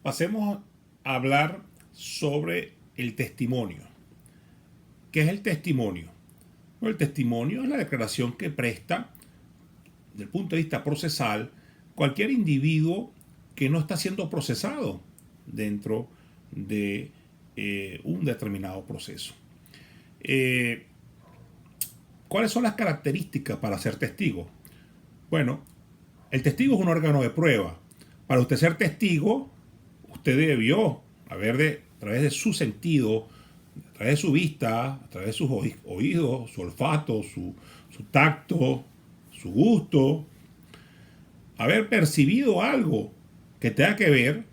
pasemos a hablar sobre el testimonio. ¿Qué es el testimonio? Bueno, el testimonio es la declaración que presta, desde el punto de vista procesal, cualquier individuo que no está siendo procesado dentro de un determinado proceso. ¿Cuáles son las características para ser testigo? Bueno, el testigo es un órgano de prueba. Para usted ser testigo, usted debió haber a través de su sentido, a través de su vista, a través de sus oídos, su olfato, su tacto, su gusto, haber percibido algo que tenga que ver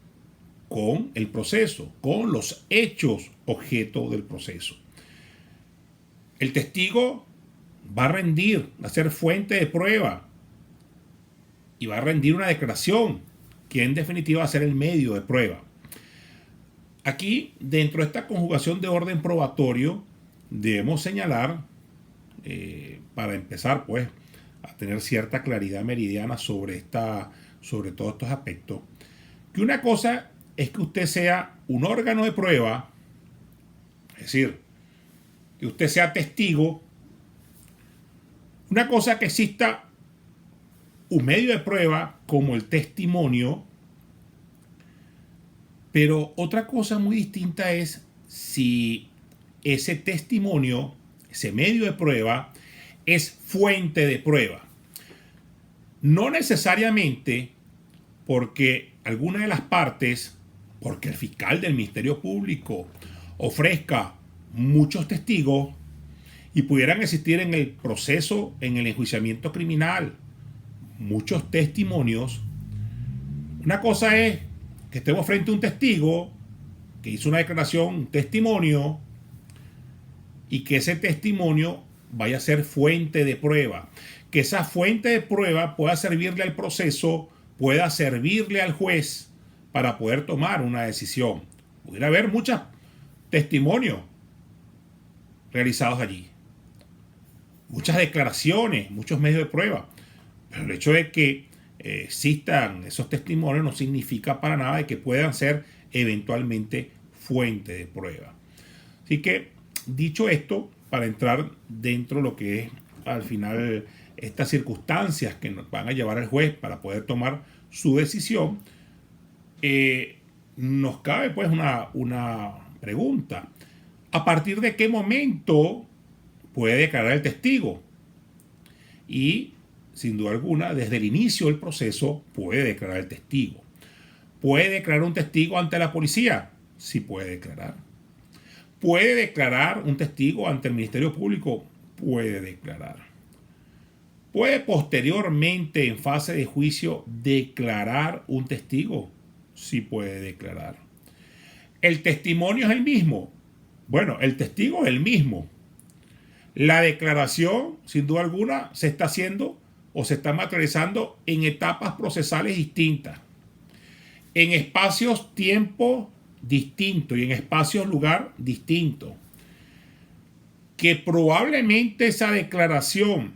con el proceso, con los hechos objeto del proceso. El testigo va a rendir, va a ser fuente de prueba y va a rendir una declaración que en definitiva va a ser el medio de prueba. Aquí, dentro de esta conjugación de orden probatorio, debemos señalar, para empezar pues a tener cierta claridad meridiana sobre todos estos aspectos, que una cosa es que usted sea un órgano de prueba, es decir, que usted sea testigo. Una cosa que exista un medio de prueba como el testimonio, pero otra cosa muy distinta es si ese testimonio, ese medio de prueba, es fuente de prueba. No necesariamente porque alguna de las partes, porque el fiscal del Ministerio Público ofrezca muchos testigos y pudieran existir en el proceso, en el enjuiciamiento criminal, muchos testimonios. Una cosa es que estemos frente a un testigo que hizo una declaración, un testimonio, y que ese testimonio vaya a ser fuente de prueba. Que esa fuente de prueba pueda servirle al proceso, pueda servirle al juez para poder tomar una decisión. Pudiera haber muchos testimonios realizados allí, muchas declaraciones, muchos medios de prueba. Pero el hecho de que existan esos testimonios no significa para nada de que puedan ser eventualmente fuente de prueba. Así que, dicho esto, para entrar dentro de lo que es al final estas circunstancias que nos van a llevar al juez para poder tomar su decisión, nos cabe pues una pregunta. ¿A partir de qué momento puede declarar el testigo? Y sin duda alguna, desde el inicio del proceso puede declarar el testigo. ¿Puede declarar un testigo ante la policía? Sí puede declarar. ¿Puede declarar un testigo ante el Ministerio Público? Puede declarar. ¿Puede posteriormente, en fase de juicio, declarar un testigo? Sí puede declarar. ¿El testimonio es el mismo? Bueno, el testigo es el mismo. La declaración, sin duda alguna, se está haciendo o se está materializando en etapas procesales distintas, en espacios tiempo distintos y en espacios lugar distintos. Que probablemente esa declaración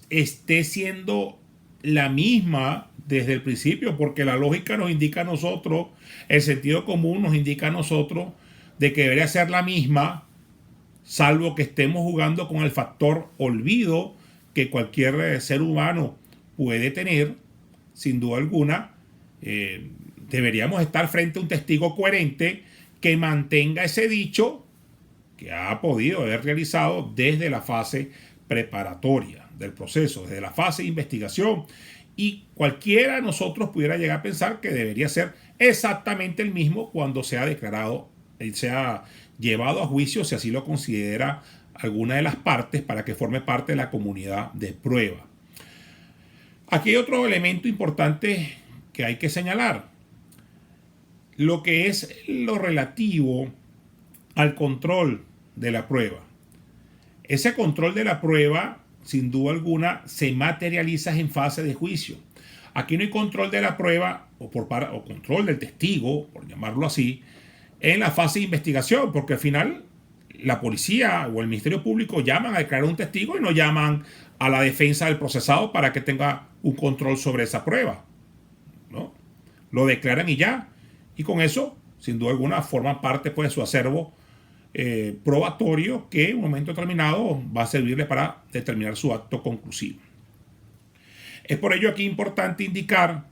esté siendo la misma desde el principio, porque la lógica nos indica a nosotros, el sentido común nos indica a nosotros de que debería ser la misma, salvo que estemos jugando con el factor olvido que cualquier ser humano puede tener. Sin duda alguna, deberíamos estar frente a un testigo coherente que mantenga ese dicho que ha podido haber realizado desde la fase preparatoria del proceso, desde la fase de investigación, y cualquiera de nosotros pudiera llegar a pensar que debería ser exactamente el mismo cuando sea declarado, sea llevado a juicio, si así lo considera alguna de las partes, para que forme parte de la comunidad de prueba. Aquí hay otro elemento importante que hay que señalar, lo que es lo relativo al control de la prueba. Ese control de la prueba, sin duda alguna, se materializa en fase de juicio. Aquí no hay control de la prueba o control del testigo, por llamarlo así, en la fase de investigación, porque al final la policía o el Ministerio Público llaman a declarar un testigo y no llaman a la defensa del procesado para que tenga un control sobre esa prueba, ¿no? lo declaran y ya. Y con eso, sin duda alguna, forman parte pues, de su acervo probatorio que en un momento determinado va a servirle para determinar su acto conclusivo. Es por ello aquí importante indicar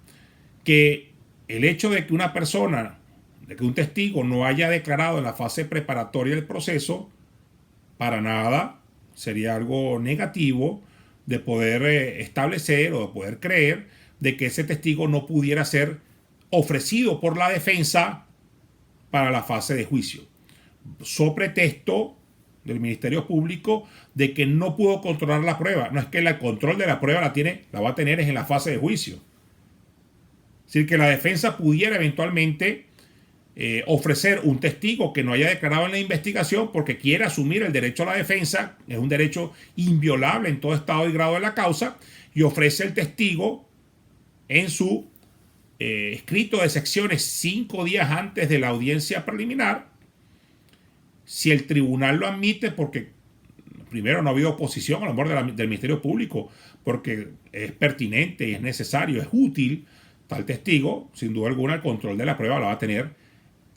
que el hecho de que una persona, de que un testigo no haya declarado en la fase preparatoria del proceso, para nada sería algo negativo de poder establecer o de poder creer de que ese testigo no pudiera ser ofrecido por la defensa para la fase de juicio, so pretexto del Ministerio Público de que no pudo controlar la prueba. No es que el control de la prueba la va a tener es en la fase de juicio. Es decir, que la defensa pudiera eventualmente ofrecer un testigo que no haya declarado en la investigación porque quiere asumir el derecho a la defensa, es un derecho inviolable en todo estado y grado de la causa, y ofrece el testigo en su escrito de secciones 5 días antes de la audiencia preliminar. Si el tribunal lo admite, porque primero no ha habido oposición a lo mejor del Ministerio Público, porque es pertinente y es necesario, es útil, tal testigo, sin duda alguna el control de la prueba la va a tener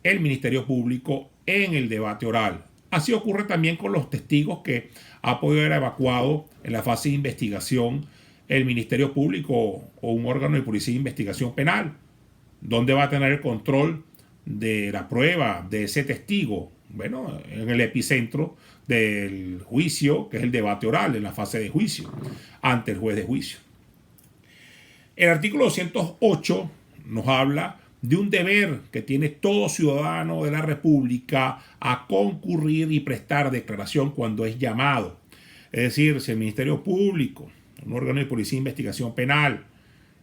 el Ministerio Público en el debate oral. Así ocurre también con los testigos que ha podido haber evacuado en la fase de investigación el Ministerio Público o un órgano de policía de investigación penal, donde va a tener el control de la prueba de ese testigo. Bueno, en el epicentro del juicio, que es el debate oral, en la fase de juicio, ante el juez de juicio. El artículo 208 nos habla de un deber que tiene todo ciudadano de la República a concurrir y prestar declaración cuando es llamado. Es decir, si el Ministerio Público, un órgano de policía de investigación penal,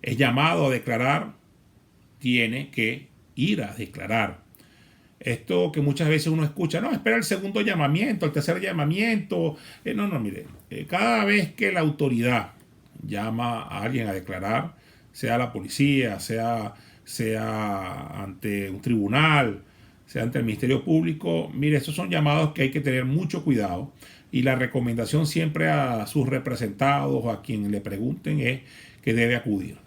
es llamado a declarar, tiene que ir a declarar. Esto que muchas veces uno escucha, no, espera el segundo llamamiento, el tercer llamamiento. Mire, cada vez que la autoridad llama a alguien a declarar, sea la policía, sea ante un tribunal, sea ante el Ministerio Público, mire, esos son llamados que hay que tener mucho cuidado. Y la recomendación siempre a sus representados o a quien le pregunten es que debe acudir.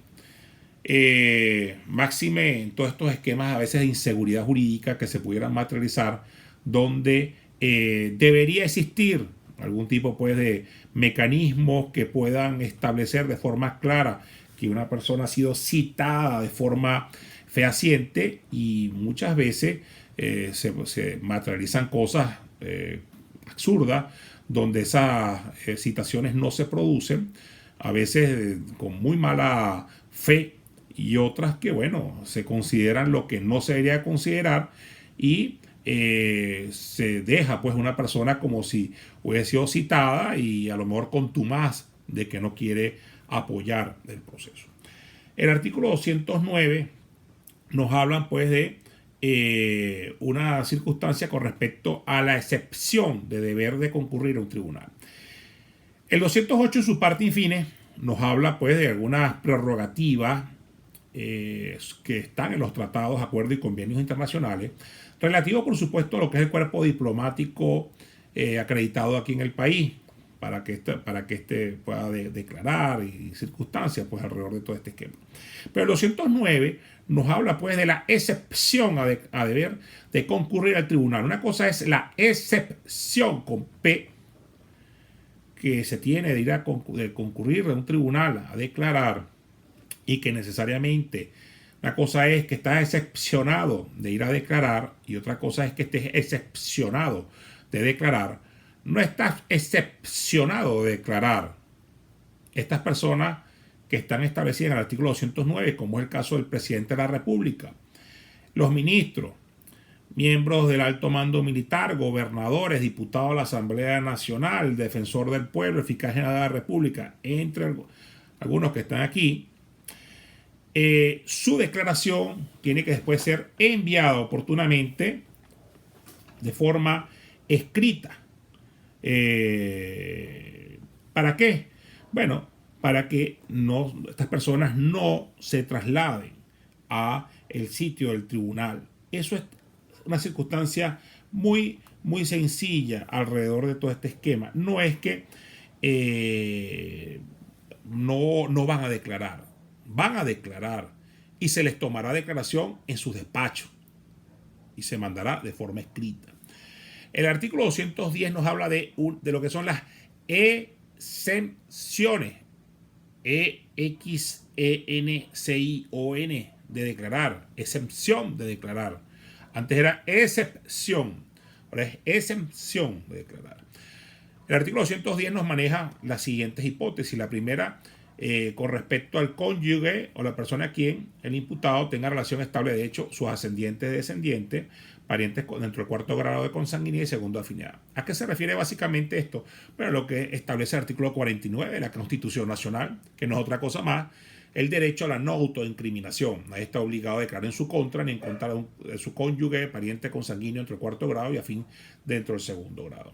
Máxime en todos estos esquemas a veces de inseguridad jurídica que se pudieran materializar, donde debería existir algún tipo pues, de mecanismos que puedan establecer de forma clara que una persona ha sido citada de forma fehaciente, y muchas veces se materializan cosas absurdas donde esas citaciones no se producen, a veces con muy mala fe, y otras que, bueno, se consideran lo que no se debería considerar, y se deja pues una persona como si hubiese sido citada y a lo mejor contumaz de que no quiere apoyar el proceso. El artículo 209 nos hablan pues de una circunstancia con respecto a la excepción de deber de concurrir a un tribunal. El 208 en su parte infine nos habla pues de algunas prerrogativas que están en los tratados, acuerdos y convenios internacionales, relativo por supuesto a lo que es el cuerpo diplomático acreditado aquí en el país, para que este pueda declarar, y circunstancias pues alrededor de todo este esquema. Pero el 209 nos habla pues de la excepción a deber de concurrir al tribunal. Una cosa es la excepción con P que se tiene de ir a concurrir a un tribunal a declarar, y que necesariamente una cosa es que estás excepcionado de ir a declarar y otra cosa es que estés excepcionado de declarar. No estás excepcionado de declarar. Estas personas que están establecidas en el artículo 209, como es el caso del presidente de la República, los ministros, miembros del alto mando militar, gobernadores, diputados de la Asamblea Nacional, defensor del pueblo, fiscal general de la República, entre algunos que están aquí, su declaración tiene que después ser enviada oportunamente de forma escrita. ¿Para qué? Bueno, para que estas personas no se trasladen a el sitio del tribunal. Eso es una circunstancia muy, muy sencilla alrededor de todo este esquema. No es que no van a declarar. Van a declarar. y se les tomará declaración en sus despachos y se mandará de forma escrita. El artículo 210 nos habla de lo que son las exenciones. E-X-E-N-C-I-O-N, de declarar, exención de declarar. Antes era excepción, ahora es exención de declarar. El artículo 210 nos maneja las siguientes hipótesis. La primera, con respecto al cónyuge o la persona a quien el imputado tenga relación estable, de hecho, sus ascendientes, descendientes, parientes dentro del cuarto grado de consanguinidad y segundo afinidad. ¿A qué se refiere básicamente esto? Bueno, lo que establece el artículo 49 de la Constitución Nacional, que no es otra cosa más, el derecho a la no autoincriminación. Nadie está obligado a declarar en su contra ni en contra de su cónyuge, pariente consanguíneo entre el cuarto grado y afín dentro del segundo grado.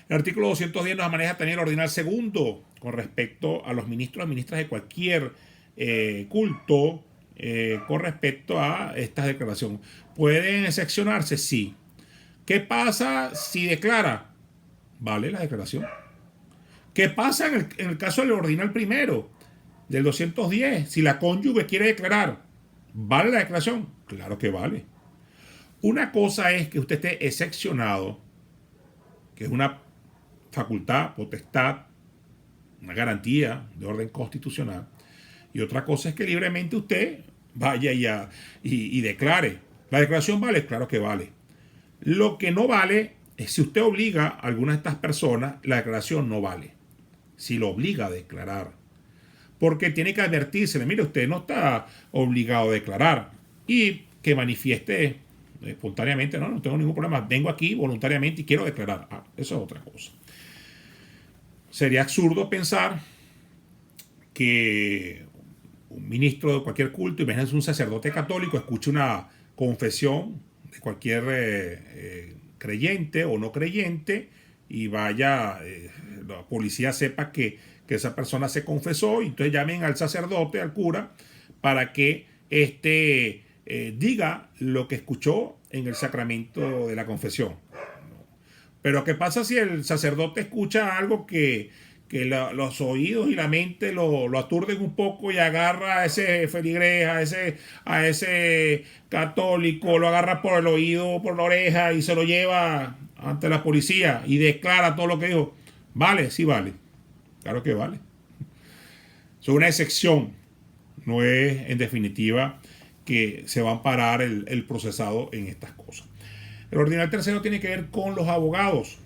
El artículo 210 nos maneja también el ordinal segundo con respecto a los ministros y ministras de cualquier culto con respecto a esta declaración. ¿Pueden excepcionarse? Sí. ¿Qué pasa si declara? Vale la declaración. ¿Qué pasa en el caso del ordinal primero, del 210? Si la cónyuge quiere declarar, ¿vale la declaración? Claro que vale. Una cosa es que usted esté excepcionado, que es una facultad, potestad, una garantía de orden constitucional. Y otra cosa es que libremente usted vaya y declare. ¿La declaración vale? Claro que vale. Lo que no vale es si usted obliga a alguna de estas personas, la declaración no vale. Si lo obliga a declarar. Porque tiene que advertírsele, mire, usted no está obligado a declarar. Y que manifieste espontáneamente, no tengo ningún problema, vengo aquí voluntariamente y quiero declarar. Eso es otra cosa. Sería absurdo pensar que un ministro de cualquier culto, imagínense un sacerdote católico, escuche una confesión de cualquier creyente o no creyente y vaya, la policía sepa que esa persona se confesó y entonces llamen al sacerdote, al cura, para que diga lo que escuchó en el sacramento de la confesión. Pero ¿qué pasa si el sacerdote escucha algo que los oídos y la mente lo aturden un poco y agarra a ese feligrés, a ese católico, lo agarra por el oído, por la oreja y se lo lleva ante la policía y declara todo lo que dijo? ¿Vale? Sí vale. Claro que vale. Es una excepción. No es, en definitiva, que se va a amparar el procesado en estas cosas. El ordinal tercero tiene que ver con los abogados.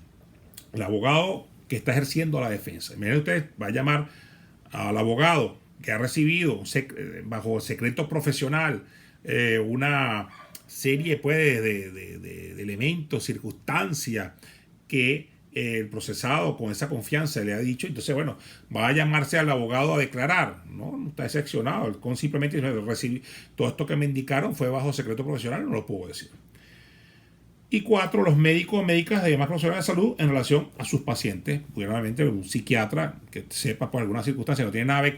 El abogado que está ejerciendo la defensa. Miren, usted va a llamar al abogado que ha recibido bajo secreto profesional una serie pues, de elementos, circunstancias que el procesado con esa confianza le ha dicho. Entonces, bueno, va a llamarse al abogado a declarar. No está excepcionado. Con simplemente recibir todo esto que me indicaron fue bajo secreto profesional, no lo puedo decir. Y 4, los médicos o médicas de demás profesionales de salud en relación a sus pacientes. Obviamente un psiquiatra que sepa por alguna circunstancia, no tiene nada que ver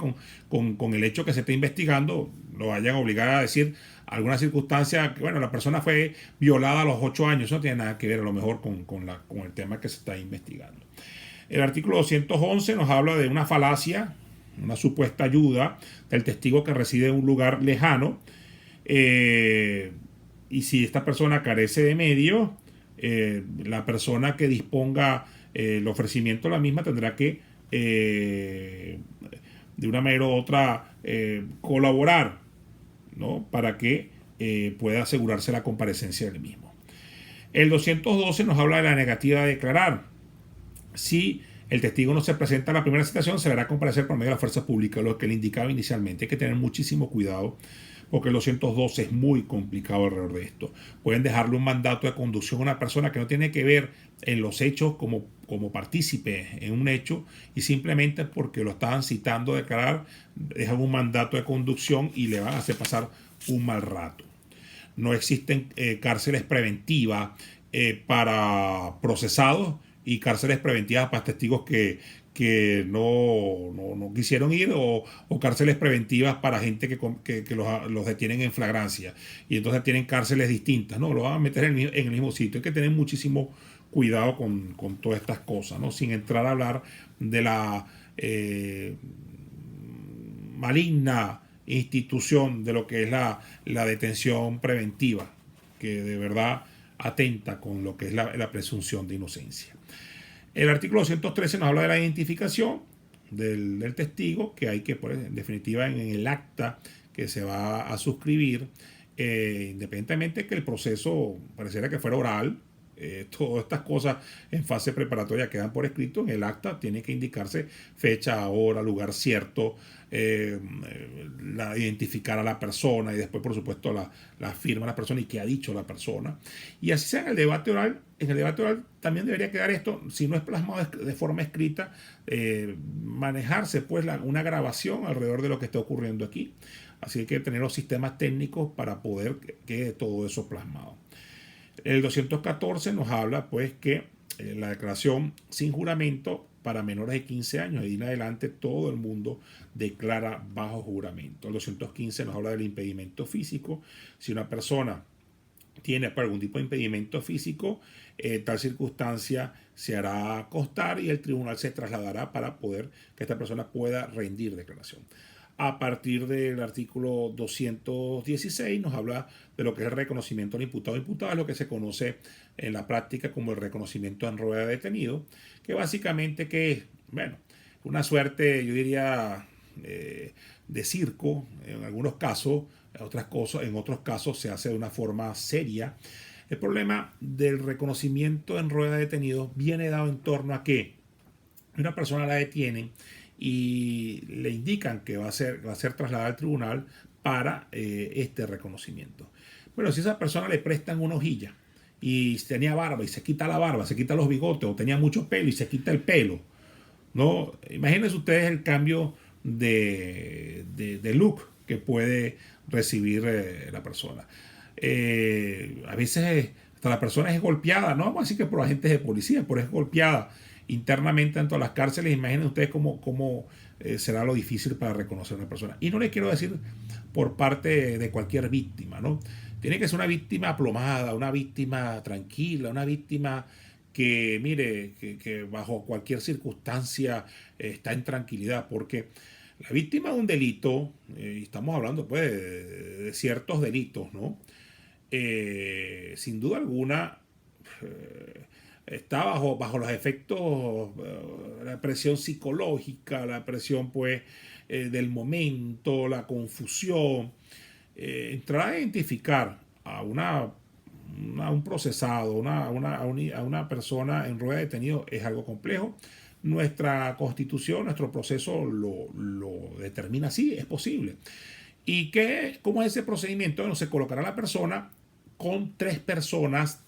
con el hecho que se esté investigando, lo vayan a obligar a decir alguna circunstancia que, bueno, la persona fue violada a los 8 años, eso no tiene nada que ver a lo mejor con el tema que se está investigando. El artículo 211 nos habla de una falacia, una supuesta ayuda del testigo que reside en un lugar lejano. Y si esta persona carece de medios, la persona que disponga el ofrecimiento de la misma tendrá que, de una manera u otra, colaborar, ¿no? Para que pueda asegurarse la comparecencia del mismo. El 212 nos habla de la negativa de declarar. Si el testigo no se presenta a la primera citación, se deberá comparecer por medio de la fuerza pública, lo que le indicaba inicialmente. Hay que tener muchísimo cuidado porque el 212 es muy complicado alrededor de esto. Pueden dejarle un mandato de conducción a una persona que no tiene que ver en los hechos como partícipe en un hecho y simplemente porque lo estaban citando a declarar, dejan un mandato de conducción y le van a hacer pasar un mal rato. No existen cárceles preventivas para procesados y cárceles preventivas para testigos que no quisieron ir o cárceles preventivas para gente que los detienen en flagrancia y entonces tienen cárceles distintas, no, lo van a meter en el mismo sitio. Hay que tener muchísimo cuidado con todas estas cosas, ¿no? Sin entrar a hablar de la maligna institución de lo que es la detención preventiva, que de verdad atenta con lo que es la presunción de inocencia. El artículo 213 nos habla de la identificación del testigo, que hay que, pues, en definitiva, en el acta que se va a suscribir, independientemente que el proceso pareciera que fuera oral, todas estas cosas en fase preparatoria quedan por escrito. En el acta tiene que indicarse fecha, hora, lugar cierto, identificar a la persona y después, por supuesto, la firma de la persona y qué ha dicho la persona. Y así sea en el debate oral. En el debate oral también debería quedar esto, si no es plasmado de forma escrita, manejarse pues una grabación alrededor de lo que está ocurriendo aquí. Así que hay que tener los sistemas técnicos para poder que quede todo eso plasmado. El 214 nos habla pues que la declaración sin juramento para menores de 15 años, y en adelante todo el mundo declara bajo juramento. El 215 nos habla del impedimento físico. Si una persona tiene algún tipo de impedimento físico, tal circunstancia se hará constar y el tribunal se trasladará para poder que esta persona pueda rendir declaración. A partir del artículo 216 nos habla de lo que es el reconocimiento del imputado. Imputado es lo que se conoce en la práctica como el reconocimiento en rueda de detenido, que básicamente que es, bueno, una suerte, yo diría, de circo en algunos casos, en otros casos se hace de una forma seria. El problema del reconocimiento en rueda de detenido viene dado en torno a que una persona la detienen y le indican que va a ser trasladada al tribunal para este reconocimiento. Bueno, si a esa persona le prestan una hojilla y tenía barba y se quita la barba, se quita los bigotes, o tenía mucho pelo y se quita el pelo, ¿no? Imagínense ustedes el cambio de look que puede recibir la persona. A veces hasta la persona es golpeada, no así que por agentes de policía, pero es golpeada internamente dentro de las cárceles. Imaginen ustedes cómo será lo difícil para reconocer a una persona. Y no le quiero decir por parte de cualquier víctima, ¿no? Tiene que ser una víctima aplomada, una víctima tranquila, una víctima que, mire, que bajo cualquier circunstancia está en tranquilidad, porque la víctima de un delito, y estamos hablando pues de ciertos delitos, ¿no? Sin duda alguna, está bajo los efectos, la presión psicológica, la presión pues del momento, la confusión. Entrar a identificar a un procesado, a una persona en rueda de detenido es algo complejo. Nuestra constitución, nuestro proceso lo determina así, es posible. ¿Y cómo es ese procedimiento? Bueno, se colocará la persona con tres personas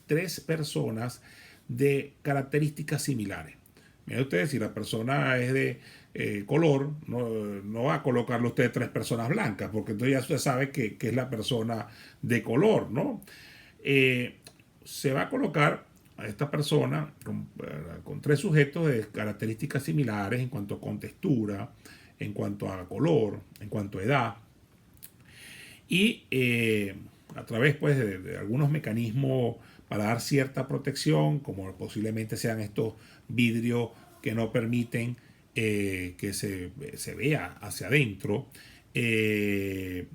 de características similares. Miren ustedes, si la persona es de color, no va a colocarle usted tres personas blancas, porque entonces ya usted sabe que es la persona de color, ¿no? Se va a colocar a esta persona con tres sujetos de características similares en cuanto a contextura, en cuanto a color, en cuanto a edad, y a través pues de algunos mecanismos para dar cierta protección, como posiblemente sean estos vidrios que no permiten que se vea hacia adentro, se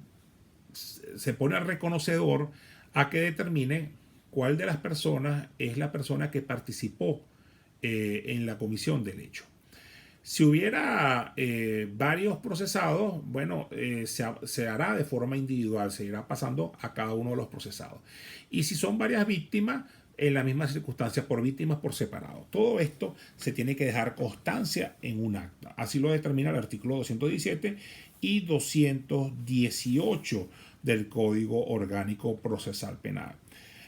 pone al reconocedor a que determine cuál de las personas es la persona que participó en la comisión del hecho. Si hubiera varios procesados, bueno, se hará de forma individual, se irá pasando a cada uno de los procesados. Y si son varias víctimas, en la misma circunstancia, por víctimas por separado. Todo esto se tiene que dejar constancia en un acta. Así lo determina el artículo 217 y 218 del Código Orgánico Procesal Penal.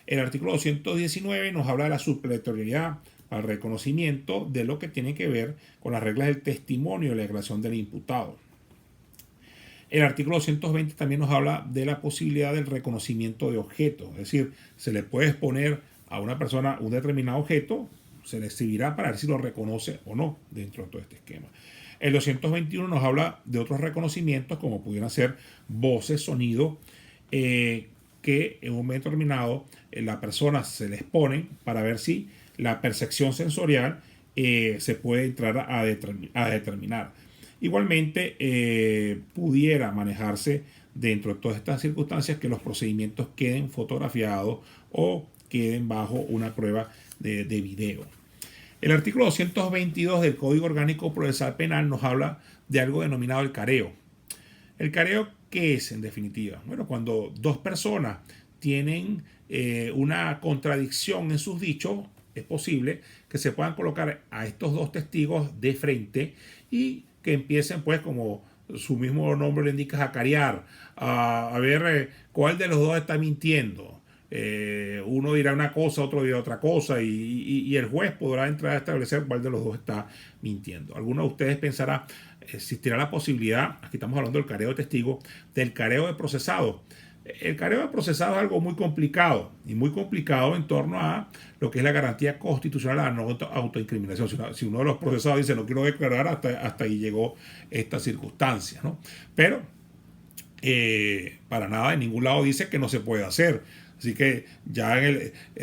El artículo 219 nos habla de la supletoriedad al reconocimiento de lo que tiene que ver con las reglas del testimonio y la declaración del imputado. El artículo 220 también nos habla de la posibilidad del reconocimiento de objetos, es decir, se le puede exponer a una persona un determinado objeto, se le exhibirá para ver si lo reconoce o no dentro de todo este esquema. El 221 nos habla de otros reconocimientos como pudieran ser voces, sonido, que en un momento determinado la persona se le expone para ver si la percepción sensorial se puede entrar a determinar. Igualmente, pudiera manejarse dentro de todas estas circunstancias que los procedimientos queden fotografiados o queden bajo una prueba de video. El artículo 222 del Código Orgánico Procesal Penal nos habla de algo denominado el careo. ¿El careo qué es en definitiva? Bueno, cuando dos personas tienen una contradicción en sus dichos, es posible que se puedan colocar a estos dos testigos de frente y que empiecen, pues, como su mismo nombre le indica, a carear, a ver cuál de los dos está mintiendo. Uno dirá una cosa, otro dirá otra cosa, y el juez podrá entrar a establecer cuál de los dos está mintiendo. Alguno de ustedes pensará, existirá la posibilidad, aquí estamos hablando del careo de testigo, del careo de procesado. El careo de procesado es algo muy complicado, y muy complicado en torno a lo que es la garantía constitucional a la no autoincriminación. Si uno de los procesados dice no quiero declarar, hasta ahí llegó esta circunstancia, ¿no? Pero para nada en ningún lado dice que no se puede hacer. Así que ya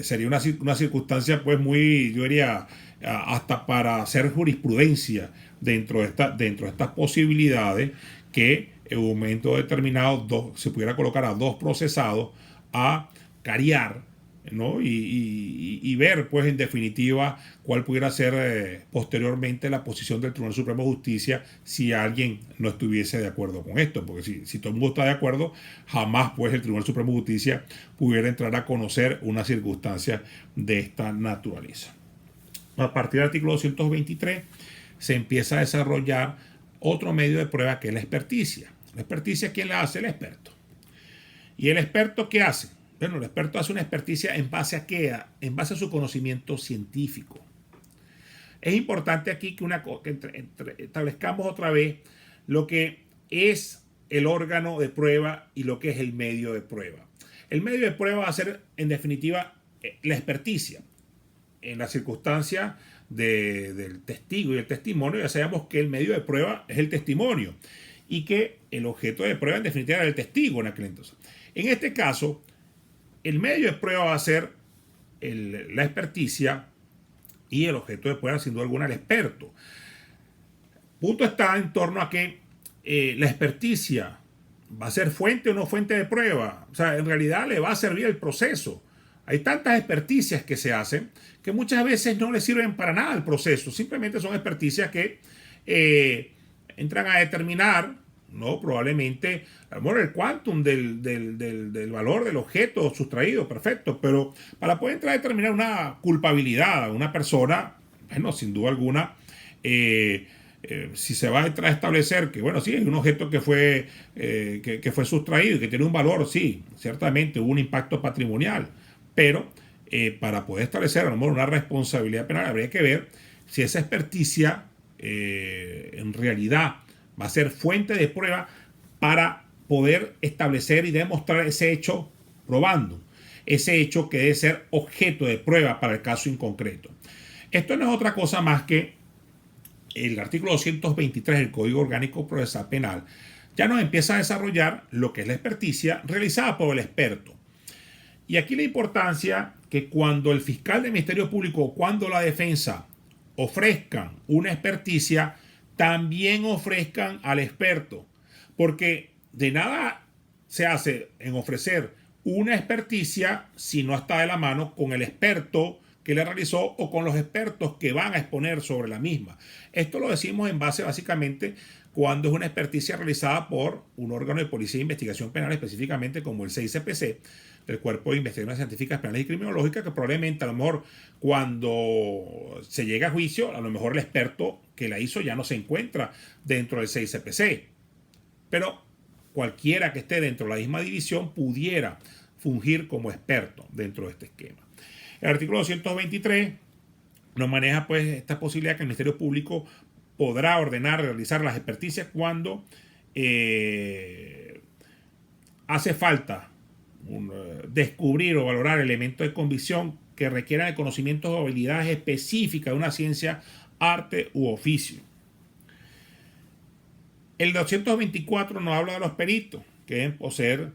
sería una circunstancia, pues, muy, yo diría, hasta para hacer jurisprudencia dentro de estas posibilidades, que en un momento determinado se pudiera colocar a dos procesados a cariar, ¿no? Y ver, pues, en definitiva, cuál pudiera ser posteriormente la posición del Tribunal Supremo de Justicia si alguien no estuviese de acuerdo con esto. Porque si todo el mundo está de acuerdo, jamás, pues, el Tribunal Supremo de Justicia pudiera entrar a conocer una circunstancia de esta naturaleza. A partir del artículo 223 se empieza a desarrollar otro medio de prueba, que es la experticia. La experticia, ¿quién la hace? El experto. ¿Y el experto qué hace? Bueno, el experto hace una experticia en base a qué? En base a su conocimiento científico. Es importante aquí que establezcamos otra vez lo que es el órgano de prueba y lo que es el medio de prueba. El medio de prueba va a ser, en definitiva, la experticia. En la circunstancia del testigo y el testimonio, ya sabemos que el medio de prueba es el testimonio y que el objeto de prueba, en definitiva, era el testigo en aquel entonces. En este caso, el medio de prueba va a ser la experticia y el objeto de prueba, sin duda alguna, el experto. Punto está en torno a que la experticia va a ser fuente o no fuente de prueba. O sea, en realidad le va a servir el proceso. Hay tantas experticias que se hacen que muchas veces no le sirven para nada al proceso. Simplemente son experticias que entran a determinar, ¿no? Probablemente, el quantum del valor del objeto sustraído, perfecto, pero para poder entrar a determinar una culpabilidad a una persona, bueno, sin duda alguna, si se va a entrar a establecer que, bueno, sí, hay un objeto que fue sustraído y que tiene un valor, sí, ciertamente hubo un impacto patrimonial, pero para poder establecer a lo mejor una responsabilidad penal, habría que ver si esa experticia en realidad va a ser fuente de prueba para poder establecer y demostrar ese hecho, probando ese hecho que debe ser objeto de prueba para el caso en concreto. Esto no es otra cosa más que el artículo 223 del Código Orgánico Procesal Penal. Ya nos empieza a desarrollar lo que es la experticia realizada por el experto. Y aquí la importancia que cuando el fiscal del Ministerio Público o cuando la defensa ofrezcan una experticia, también ofrezcan al experto. Porque de nada se hace en ofrecer una experticia si no está de la mano con el experto que la realizó o con los expertos que van a exponer sobre la misma. Esto lo decimos en base básicamente cuando es una experticia realizada por un órgano de policía e investigación penal, específicamente como el CICPC, del Cuerpo de Investigaciones Científicas Penales y Criminológicas, que probablemente a lo mejor cuando se llega a juicio, a lo mejor el experto que la hizo ya no se encuentra dentro del CICPC. Pero cualquiera que esté dentro de la misma división pudiera fungir como experto dentro de este esquema. El artículo 223 nos maneja, pues, esta posibilidad que el Ministerio Público podrá ordenar realizar las experticias cuando hace falta descubrir o valorar elementos de convicción que requieran de conocimientos o habilidades específicas de una ciencia, arte u oficio. El 224 nos habla de los peritos, que deben poseer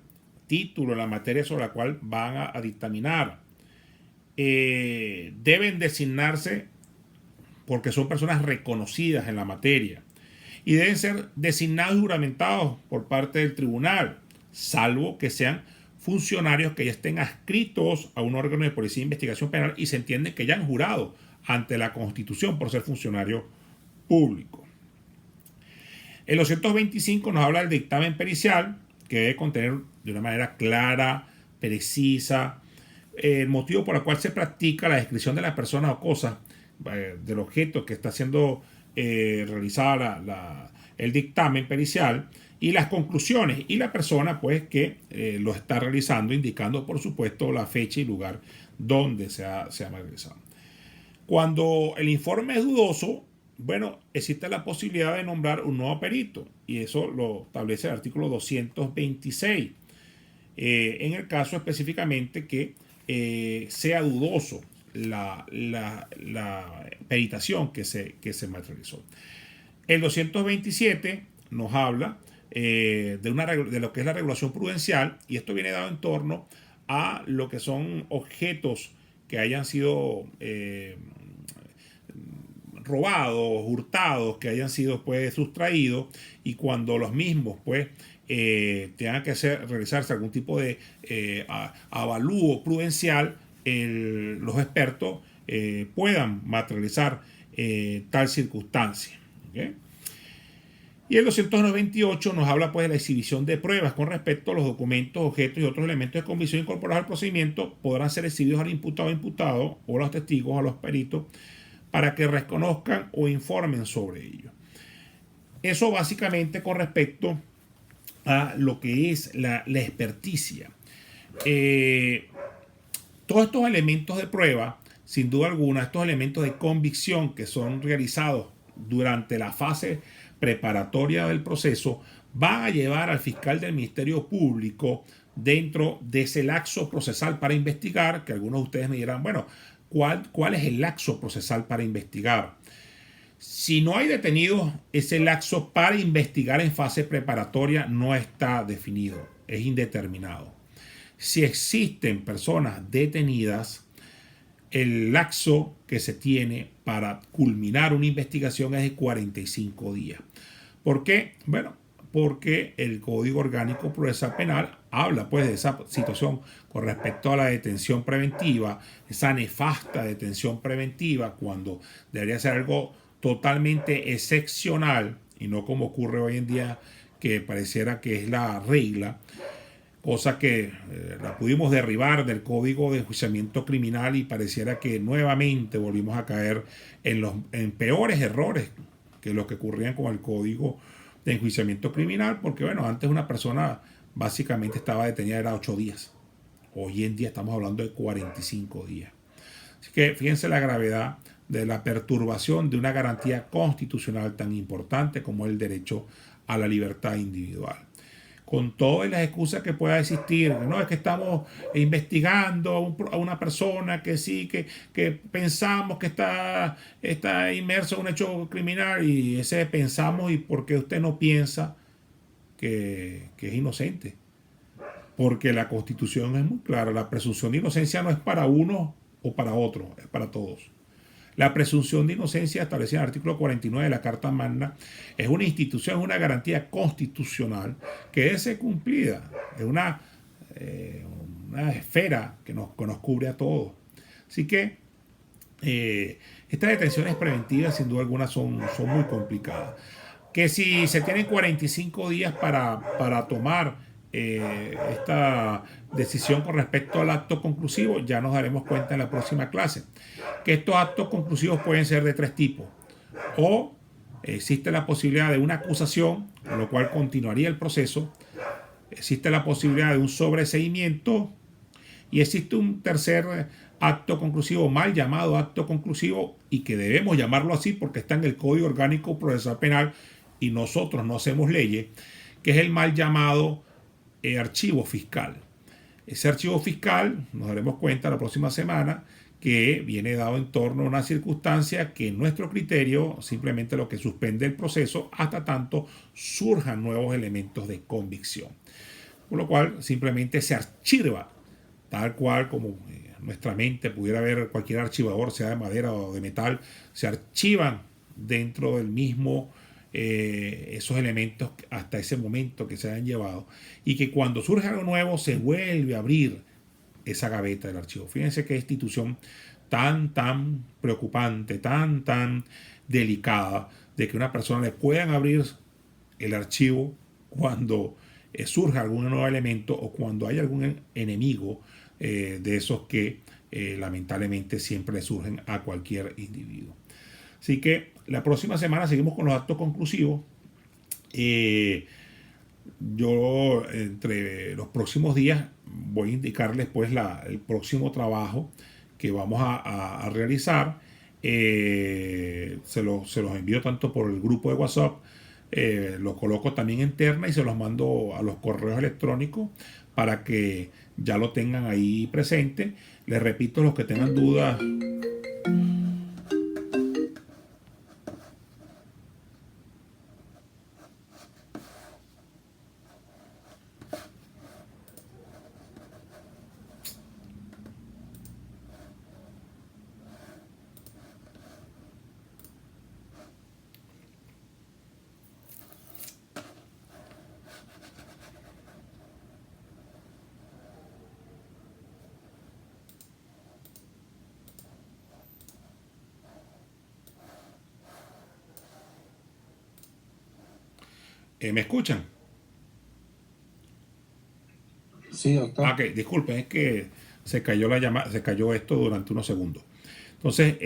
título en la materia sobre la cual van a dictaminar. Deben designarse porque son personas reconocidas en la materia y deben ser designados y juramentados por parte del tribunal, salvo que sean funcionarios que ya estén adscritos a un órgano de policía de investigación penal y se entiende que ya han jurado ante la Constitución por ser funcionarios públicos. El 225 nos habla del dictamen pericial, que debe contener de una manera clara, precisa, el motivo por el cual se practica la descripción de las personas o cosas, del objeto que está siendo realizada el dictamen pericial, y las conclusiones y la persona pues que lo está realizando, indicando por supuesto la fecha y lugar donde se ha realizado. Cuando el informe es dudoso, bueno, existe la posibilidad de nombrar un nuevo perito y eso lo establece el artículo 226. En el caso específicamente que sea dudoso la peritación que se materializó. El 227 nos habla de lo que es la regulación prudencial, y esto viene dado en torno a lo que son objetos que hayan sido robados, hurtados, que hayan sido pues sustraídos, y cuando los mismos pues tengan que realizarse algún tipo de avalúo prudencial, los expertos puedan materializar tal circunstancia. ¿Okay? Y el 298 nos habla pues de la exhibición de pruebas con respecto a los documentos, objetos y otros elementos de convicción incorporados al procedimiento. Podrán ser exhibidos al imputado o imputado o a los testigos, a los peritos, para que reconozcan o informen sobre ello. Eso básicamente con respecto a lo que es la experticia. Todos estos elementos de prueba, sin duda alguna, estos elementos de convicción que son realizados durante la fase preparatoria del proceso, van a llevar al fiscal del Ministerio Público dentro de ese lapso procesal para investigar, que algunos de ustedes me dirán, bueno, ¿cuál es el lapso procesal para investigar? Si no hay detenidos, ese lapso para investigar en fase preparatoria no está definido, es indeterminado. Si existen personas detenidas, el lapso que se tiene para culminar una investigación es de 45 días. ¿Por qué? Bueno, porque el Código Orgánico Procesal Penal habla pues de esa situación con respecto a la detención preventiva, esa nefasta detención preventiva, cuando debería ser algo totalmente excepcional y no como ocurre hoy en día, que pareciera que es la regla, cosa que la pudimos derribar del Código de Enjuiciamiento Criminal y pareciera que nuevamente volvimos a caer en peores errores que los que ocurrían con el Código de Enjuiciamiento Criminal, porque bueno, antes una persona básicamente estaba detenida era 8 días. Hoy en día estamos hablando de 45 días. Así que fíjense la gravedad de la perturbación de una garantía constitucional tan importante como el derecho a la libertad individual. Con todas las excusas que pueda existir, no es que estamos investigando a una persona que sí, que pensamos que está inmerso en un hecho criminal, y ese pensamos, y por qué usted no piensa que es inocente. Porque la Constitución es muy clara, la presunción de inocencia no es para uno o para otro, es para todos. La presunción de inocencia establecida en el artículo 49 de la Carta Magna es una institución, es una garantía constitucional que debe ser cumplida. Es una esfera que nos cubre a todos. Así que estas detenciones preventivas sin duda alguna son muy complicadas. Que si se tienen 45 días para tomar esta decisión con respecto al acto conclusivo, ya nos daremos cuenta en la próxima clase que estos actos conclusivos pueden ser de 3 tipos. O existe la posibilidad de una acusación, con lo cual continuaría el proceso. Existe la posibilidad de un sobreseimiento, y existe un tercer acto conclusivo, mal llamado acto conclusivo, y que debemos llamarlo así porque está en el Código Orgánico Procesal Penal y nosotros no hacemos leyes, que es el mal llamado archivo fiscal. Ese archivo fiscal, nos daremos cuenta la próxima semana, que viene dado en torno a una circunstancia que en nuestro criterio simplemente lo que suspende el proceso hasta tanto surjan nuevos elementos de convicción. Por lo cual simplemente se archiva, tal cual como nuestra mente pudiera ver cualquier archivador, sea de madera o de metal, se archivan dentro del mismo esos elementos hasta ese momento que se hayan llevado, y que cuando surge algo nuevo se vuelve a abrir esa gaveta del archivo. Fíjense qué institución tan preocupante, tan delicada, de que una persona le puedan abrir el archivo cuando surja algún nuevo elemento o cuando hay algún enemigo de esos que lamentablemente siempre le surgen a cualquier individuo. Así que la próxima semana seguimos con los actos conclusivos. Yo entre los próximos días voy a indicarles pues el próximo trabajo que vamos a realizar. Se los envío tanto por el grupo de WhatsApp, los coloco también en terna y se los mando a los correos electrónicos para que ya lo tengan ahí presente. Les repito, los que tengan dudas. ¿Me escuchan? Sí, doctor. Ok, disculpen, es que se cayó la llamada, se cayó esto durante unos segundos. Entonces,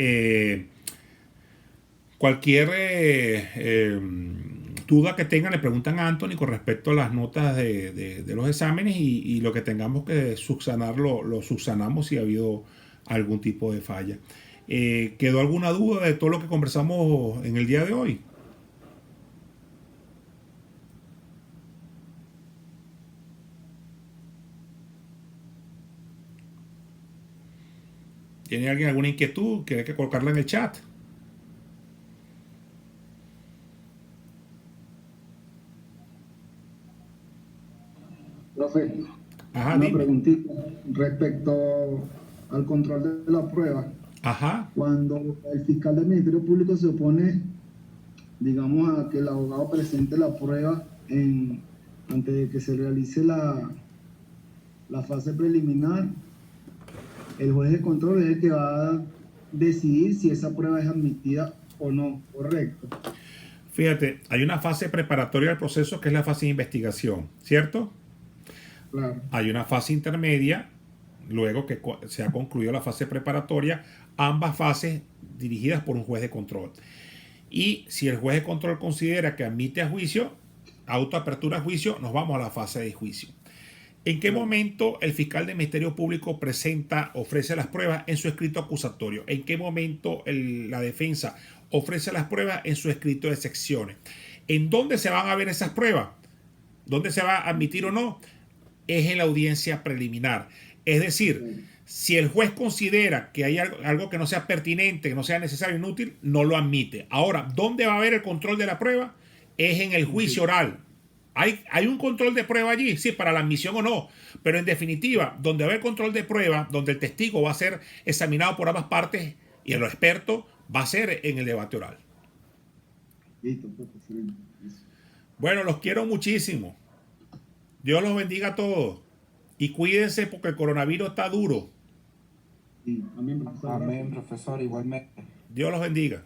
cualquier duda que tengan, le preguntan a Anthony con respecto a las notas de los exámenes, y lo que tengamos que subsanar lo subsanamos si ha habido algún tipo de falla. ¿Quedó alguna duda de todo lo que conversamos en el día de hoy? ¿Tiene alguien alguna inquietud? ¿Quiere que colocarla en el chat? Profe, Ajá, una dime. preguntita respecto al control de la prueba. Ajá. Cuando el fiscal del Ministerio Público se opone, digamos, a que el abogado presente la prueba antes de que se realice la fase preliminar, el juez de control es el que va a decidir si esa prueba es admitida o no, ¿correcto? Fíjate, hay una fase preparatoria del proceso que es la fase de investigación, ¿cierto? Claro. Hay una fase intermedia, luego que se ha concluido la fase preparatoria, ambas fases dirigidas por un juez de control. Y si el juez de control considera que admite a juicio, autoapertura a juicio, nos vamos a la fase de juicio. ¿En qué momento el fiscal del Ministerio Público ofrece las pruebas en su escrito acusatorio? ¿En qué momento la defensa ofrece las pruebas en su escrito de secciones? ¿En dónde se van a ver esas pruebas? ¿Dónde se va a admitir o no? Es en la audiencia preliminar. Es decir, si el juez considera que hay algo que no sea pertinente, que no sea necesario, inútil, no lo admite. Ahora, ¿dónde va a haber el control de la prueba? Es en el juicio oral. ¿Hay un control de prueba allí? Sí, para la admisión o no. Pero en definitiva, donde va a haber control de prueba, donde el testigo va a ser examinado por ambas partes y el experto va a ser en el debate oral. Listo, pues, excelente. Eso. Bueno, los quiero muchísimo. Dios los bendiga a todos. Y cuídense porque el coronavirus está duro. Sí, amén, profesor. Amén, profesor, igualmente. Dios los bendiga.